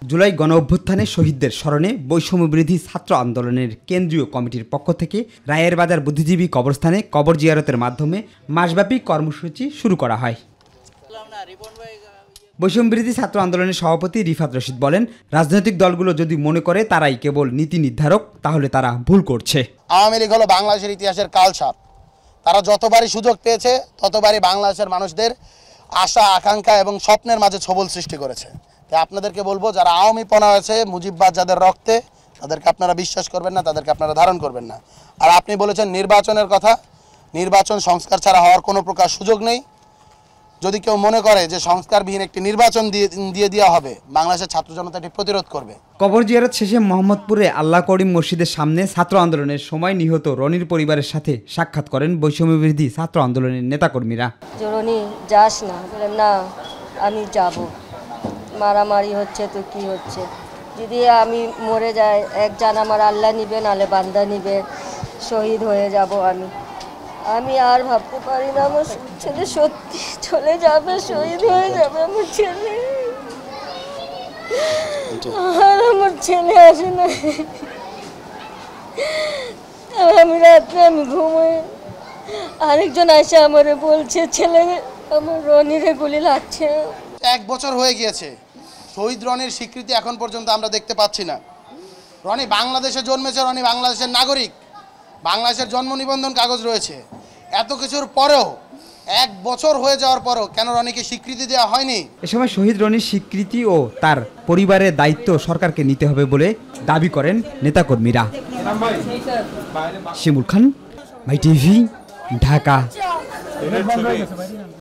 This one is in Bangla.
জুলাই গণ অভ্যুত্থানে শহীদদের স্মরণে বৈষম্যবিরোধী ছাত্র আন্দোলনের কেন্দ্রীয় কমিটির পক্ষ থেকে রায়ের বাজার বুদ্ধিজীবী কবরস্থানে কবর জিয়ারতের মাধ্যমে মাসব্যাপী কর্মসূচি শুরু করা হয়। বৈষম্যবিরোধী ছাত্র আন্দোলনের সভাপতি রিফাত রশিদ বলেন, রাজনৈতিক দলগুলো যদি মনে করে তারাই কেবল নীতি নির্ধারক, তাহলে তারা ভুল করছে। আওয়ামী লীগ হলো বাংলাদেশের ইতিহাসের কালসাপ। তারা যতবারই সুযোগ পেয়েছে ততবারই বাংলাদেশের মানুষদের আশা, আকাঙ্ক্ষা এবং স্বপ্নের মাঝে ছবল সৃষ্টি করেছে। তাই আপনাদেরকে বলবো, যারা আওয়ামীপনা হয়েছে, মুজিববাদ যাদের রক্তে, তাদেরকে আপনারা বিশ্বাস করবেন না, তাদেরকে আপনারা ধারণ করবেন না। আর আপনি বলেছেন নির্বাচনের কথা, নির্বাচন সংস্কার ছাড়া হওয়ার কোনো প্রকার সুযোগ নেই। যদি কেউ মনে করে যে সংস্কারবিহীন একটি নির্বাচন দিয়ে দেওয়া হবে, বাংলাদেশের ছাত্র জনতা এটি প্রতিরোধ করবে। কবর জিয়ারত শেষে মোহাম্মদপুরে আল্লাহ করিম মসজিদের সামনে ছাত্র আন্দোলনের সময় নিহত রনির পরিবারের সাথে সাক্ষাৎ করেন বৈষম্যবিরোধী ছাত্র আন্দোলনের নেতাকর্মীরা। রনি যাস না, বললাম না আমি যাব, মারামারি হচ্ছে তো কি হচ্ছে, যদি আমি মরে যাই একজন আমার আল্লাহ নিবে, নালে বান্দা নিবে, শহীদ হয়ে যাব আমি আর ভাবতে পারি না আমার ছেলে সত্যি চলে যাবে, শহীদ হয়ে যাবে আমার ছেলে, আর আমার ছেলে আসে না। আমি রাত্রে ঘুমাই, আরেকজন আসে আমারে বলছে ছেলে আমার রনিরে গুলি লাগছে। 1 বছর হয়ে গিয়েছে, শহীদ রনির স্বীকৃতি এখন পর্যন্ত আমরা দেখতে পাচ্ছি না। রনি বাংলাদেশে জন্মেছে, রনি বাংলাদেশের নাগরিক, বাংলাদেশের জন্ম নিবন্ধন কাগজ রয়েছে। এত কিছুর পরেও 1 বছর হয়ে যাওয়ার পরও কেন রনিকে স্বীকৃতি দেওয়া হয়নি? এ সময় শহীদ রনির স্বীকৃতি ও তার পরিবারের দায়িত্ব সরকারকে নিতে হবে বলে দাবি করেন নেতাকর্মীরা। শিমুল খান, মাই টিভি, ঢাকা।